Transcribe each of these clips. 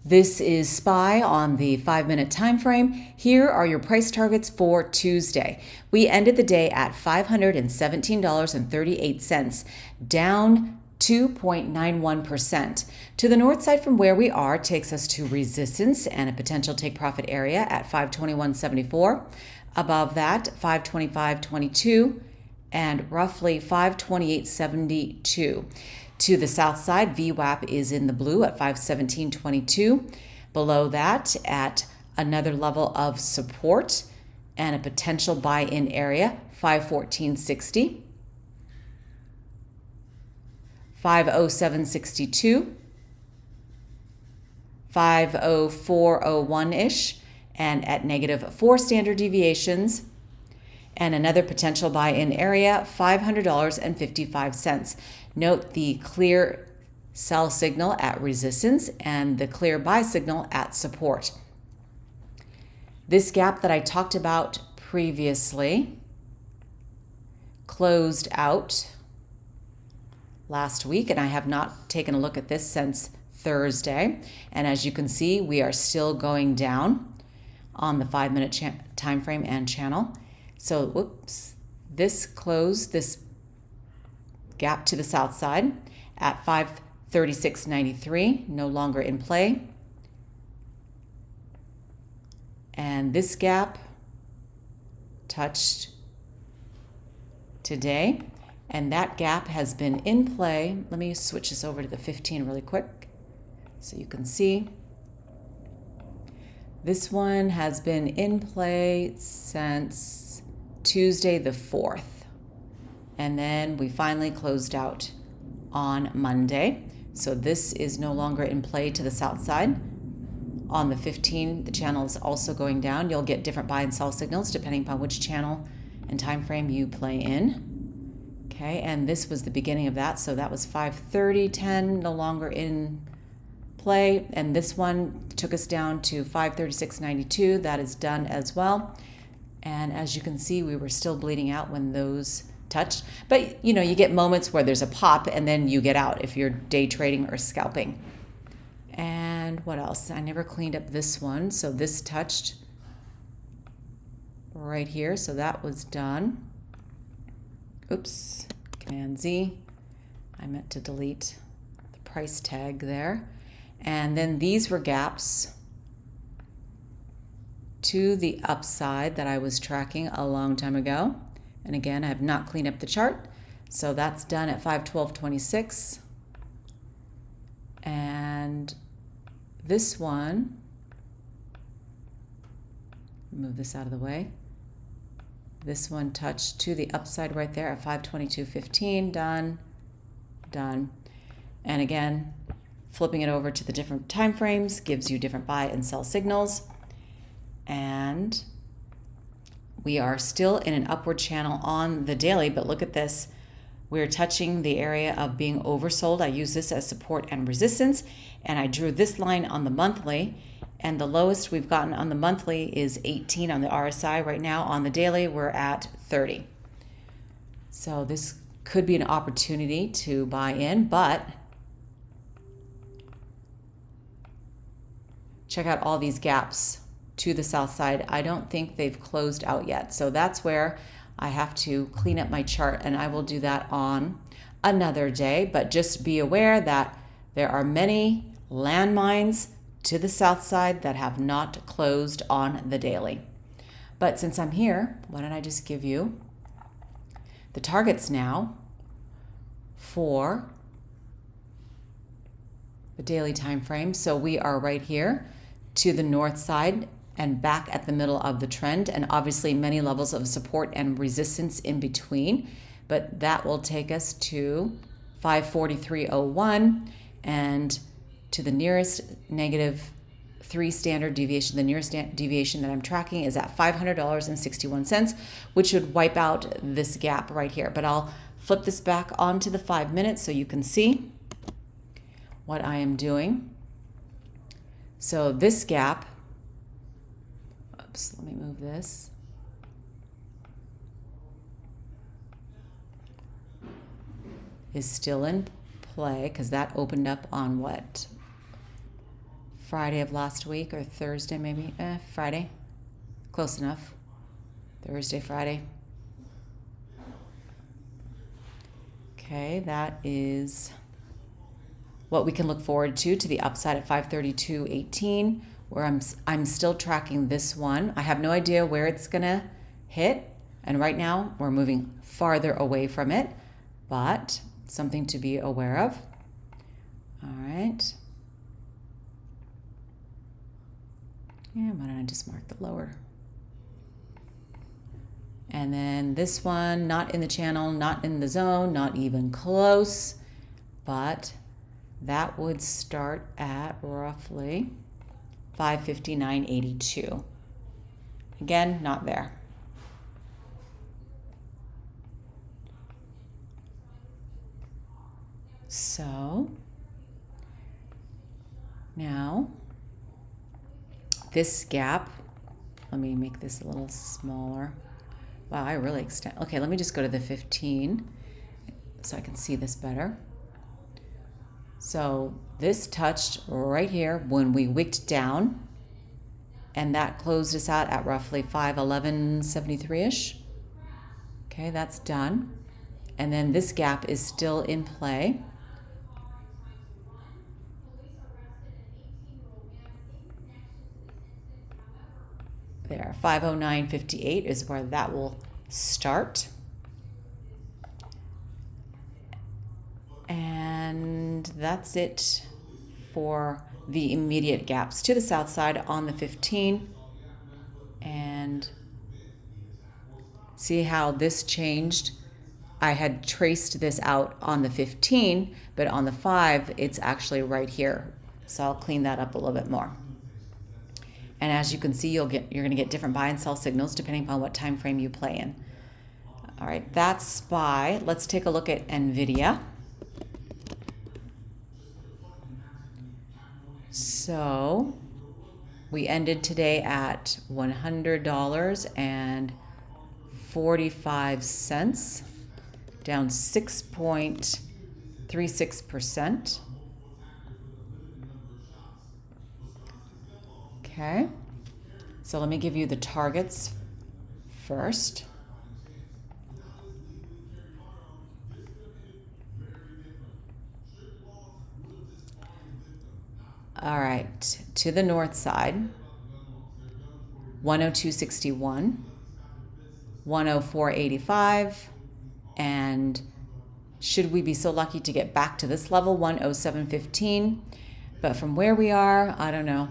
This is SPY on the 5-minute time frame. Here are your price targets for Tuesday. We ended the day at $517.38, down 2.91%. To the north side from where we are takes us to resistance and a potential take profit area at 521.74. Above that, 525.22 and roughly 528.72. To the south side, VWAP is in the blue at 517.22. Below that, at another level of support and a potential buy-in area, 514.60. 507.62, 504.01-ish, and at -4 standard deviations, and another potential buy-in area, $500.55. Note the clear sell signal at resistance and the clear buy signal at support. This gap that I talked about previously closed out last week, and I have not taken a look at this since Thursday. And as you can see, we are still going down on the 5-minute time frame and channel. So, whoops, this closed this gap to the south side at 536.93, no longer in play. And this gap touched today, and that gap has been in play. Let me switch this over to the 15 really quick so you can see. This one has been in play since Tuesday the 4th. And then we finally closed out on Monday. So this is no longer in play to the south side. On the 15, the channel is also going down. You'll get different buy and sell signals depending upon which channel and time frame you play in. Okay, and this was the beginning of that. So that was 530.10, no longer in play. And this one took us down to 536.92. That is done as well. And as you can see, we were still bleeding out when those touched. But you know, you get moments where there's a pop and then you get out if you're day trading or scalping. And what else? I never cleaned up this one. So this touched right here. So that was done. Oops, Command Z. I meant to delete the price tag there. And then these were gaps to the upside that I was tracking a long time ago. And again, I have not cleaned up the chart. So that's done at 512.26. And this one, move this out of the way. This one touched to the upside right there at 522.15. Done, done. And again, flipping it over to the different time frames gives you different buy and sell signals. And we are still in an upward channel on the daily, but look at this. We're touching the area of being oversold. I use this as support and resistance, and I drew this line on the monthly, and the lowest we've gotten on the monthly is 18 on the RSI. Right now on the daily, we're at 30. So this could be an opportunity to buy in, but check out all these gaps to the south side. I don't think they've closed out yet. So that's where I have to clean up my chart, and I will do that on another day. But just be aware that there are many landmines to the south side that have not closed on the daily. But since I'm here, why don't I just give you the targets now for the daily time frame. So we are right here to the north side and back at the middle of the trend, and obviously many levels of support and resistance in between, but that will take us to 543.01 and to the nearest -3 standard deviation. The nearest deviation that I'm tracking is at $500.61, which would wipe out this gap right here. But I'll flip this back onto the 5 minutes so you can see what I am doing. So this gap, oops, let me move this. Is still in play because that opened up on what? Friday of last week, or Thursday maybe. Friday. Close enough. Thursday, Friday. Okay, that is what we can look forward to the upside at 532.18, where I'm still tracking this one. I have no idea where it's gonna hit, and right now we're moving farther away from it, but something to be aware of. All right. Yeah, why don't I just mark the lower? And then this one, not in the channel, not in the zone, not even close, but that would start at roughly 559.82. Again, not there. So now this gap, let me make this a little smaller. Wow, I really extend. Okay, let me just go to the 15 so I can see this better. So this touched right here when we wicked down, and that closed us out at roughly 511.73-ish. Okay, that's done. And then this gap is still in play. There, 509.58 is where that will start. And that's it for the immediate gaps to the south side on the 15. And see how this changed? I had traced this out on the 15, but on the 5, it's actually right here. So I'll clean that up a little bit more. And as you can see, you're going to get different buy and sell signals depending upon what time frame you play in. All right, that's SPY. Let's take a look at NVDA. So we ended today at $100.45, down 6.36%. Okay, so let me give you the targets first. All right, to the north side, 102.61, 104.85, and should we be so lucky to get back to this level, 107.15, but from where we are, I don't know.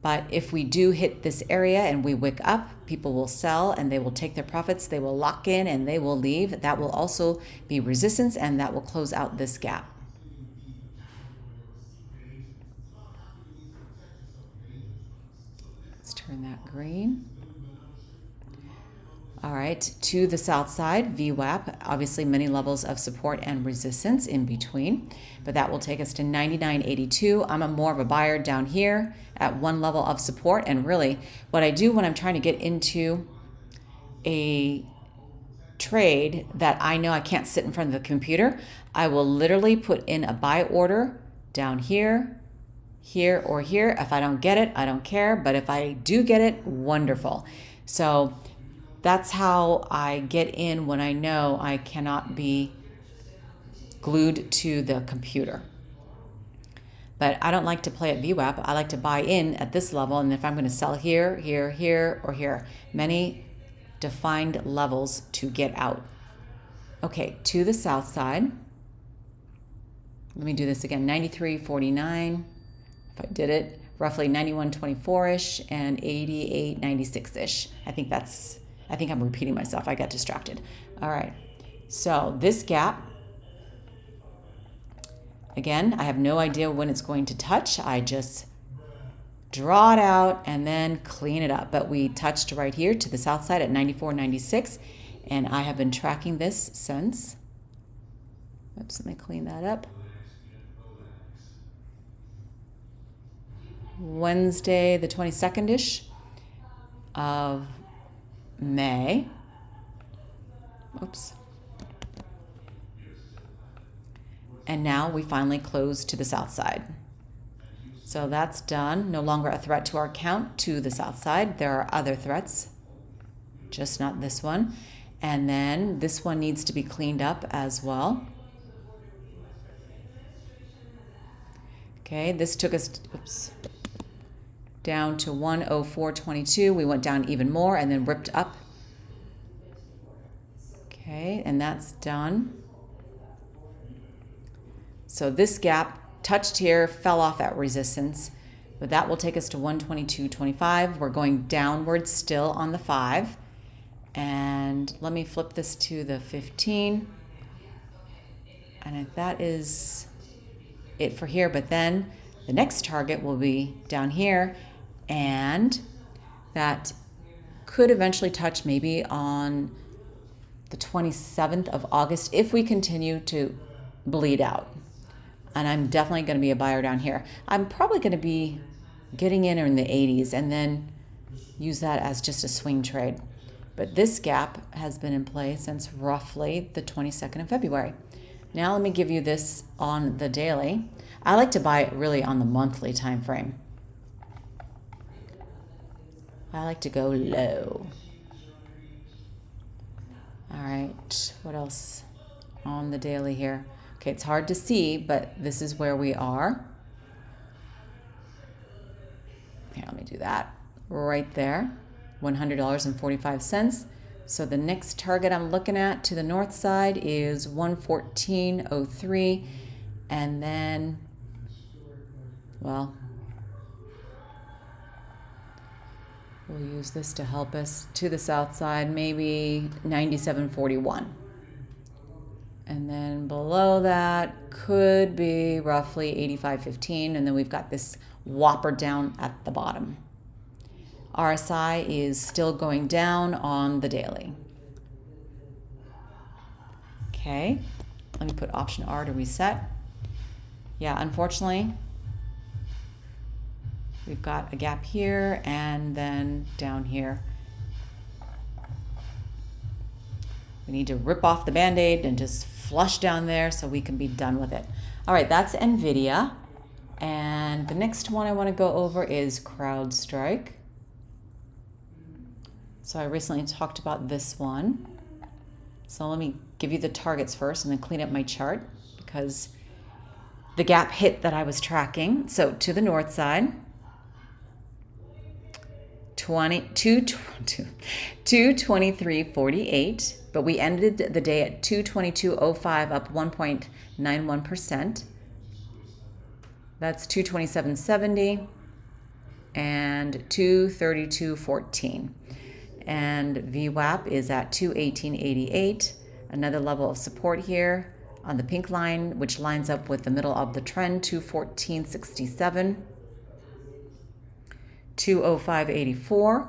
But if we do hit this area and we wick up, people will sell and they will take their profits, they will lock in and they will leave. That will also be resistance, and that will close out this gap. Let's turn that green. All right, to the south side, VWAP, obviously many levels of support and resistance in between, but that will take us to 99.82. I'm more of a buyer down here at one level of support, and really what I do when I'm trying to get into a trade that I know I can't sit in front of the computer, I will literally put in a buy order down here, here, or here. If I don't get it, I don't care, but if I do get it, wonderful. So that's how I get in when I know I cannot be glued to the computer. But I don't like to play at VWAP. I like to buy in at this level, and if I'm going to sell here, here, here, or here, many defined levels to get out. Okay, to the south side. Let me do this again, 93.49, if I did it, roughly 91.24-ish, and 88.96-ish. I think I'm repeating myself. I got distracted. All right. So this gap, again, I have no idea when it's going to touch. I just draw it out and then clean it up. But we touched right here to the south side at 94.96, and I have been tracking this since. Oops, let me clean that up. Wednesday, the 22nd-ish of May. Oops. And now we finally close to the south side. So that's done. No longer a threat to our count to the south side. There are other threats, just not this one. And then this one needs to be cleaned up as well. Okay, this took us down to 104.22. We went down even more and then ripped up. Okay, and that's done. So this gap touched here, fell off at resistance, but that will take us to 122.25. We're going downward still on the 5. And let me flip this to the 15. And that is it for here, but then the next target will be down here, and that could eventually touch maybe on the 27th of August if we continue to bleed out. And I'm definitely going to be a buyer down here. I'm probably going to be getting in the 80s and then use that as just a swing trade. But this gap has been in play since roughly the 22nd of February. Now let me give you this on the daily. I like to buy it really on the monthly time frame. I like to go low. All right, what else on the daily here? Okay, it's hard to see, but this is where we are. Here, let me do that right there, $100.45. So the next target I'm looking at to the north side is 114.03, and then, well, we'll use this to help us to the south side, maybe 97.41. And then below that could be roughly 85.15, and then we've got this whopper down at the bottom. RSI is still going down on the daily. Okay, let me put option R to reset. Yeah, unfortunately, we've got a gap here and then down here. We need to rip off the Band-Aid and just flush down there so we can be done with it. All right, that's NVIDIA. And the next one I want to go over is CrowdStrike. So I recently talked about this one. So let me give you the targets first and then clean up my chart because the gap hit that I was tracking. So to the north side, 223.48, but we ended the day at 222.05, up 1.91%. That's 227.70 and 232.14. And VWAP is at 218.88. Another level of support here on the pink line, which lines up with the middle of the trend, 214.67. 205.84,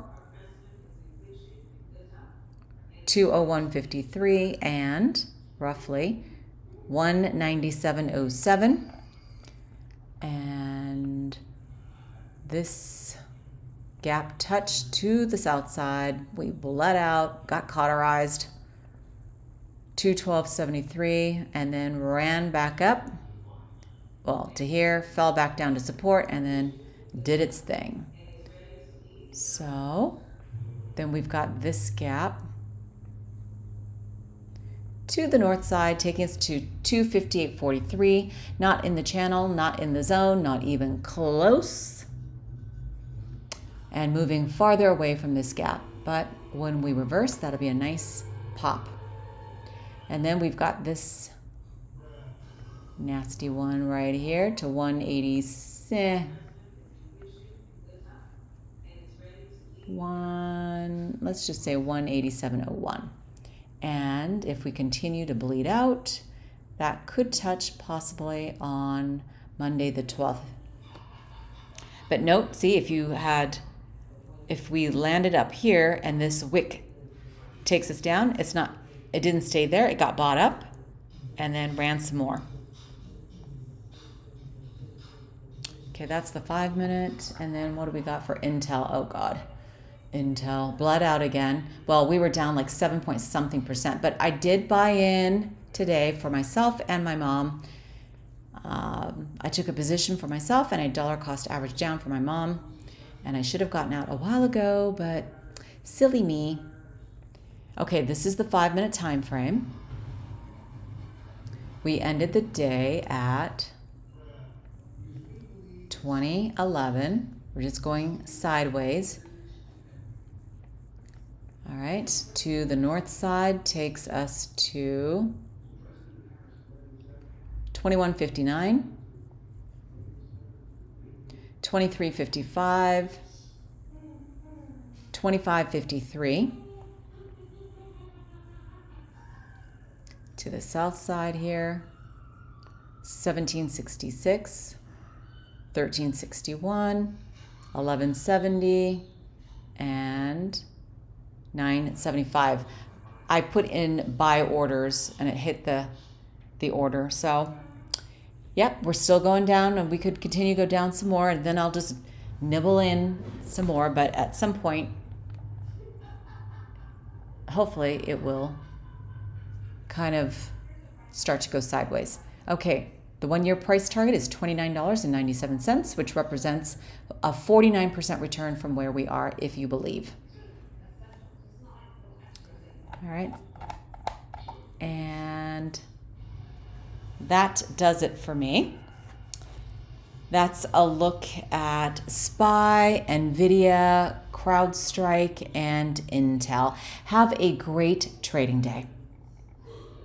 201.53, and roughly 197.07. And this gap touched to the south side. We bled out, got cauterized, 212.73, and then ran back up, well, to here, fell back down to support, and then did its thing. So then we've got this gap to the north side, taking us to 258.43, not in the channel, not in the zone, not even close, and moving farther away from this gap. But when we reverse, that'll be a nice pop. And then we've got this nasty one right here to 180. Let's just say 187.01. And if we continue to bleed out, that could touch possibly on Monday the 12th. But note, see, if we landed up here and this wick takes us down, it didn't stay there, it got bought up and then ran some more. Okay, that's the 5 minute. And then what do we got for Intel? Oh God. Intel bled out again. Well, we were down like 7-point-something%, but I did buy in today for myself and my mom. I took a position for myself and a dollar cost average down for my mom. And I should have gotten out a while ago, but silly me. Okay, this is the 5-minute time frame. We ended the day at 2011. We're just going sideways. All right, to the north side takes us to 2159, 2355, 2553. To the south side here, 1766, 1361, 1170, and 975. I put in buy orders and it hit the order. So, yep, we're still going down, and we could continue to go down some more, and then I'll just nibble in some more. But at some point, hopefully it will kind of start to go sideways. Okay, the 1-year price target is $29.97, which represents a 49% return from where we are, if you believe. All right, and that does it for me. That's a look at SPY, NVDA, CrowdStrike, and Intel. Have a great trading day.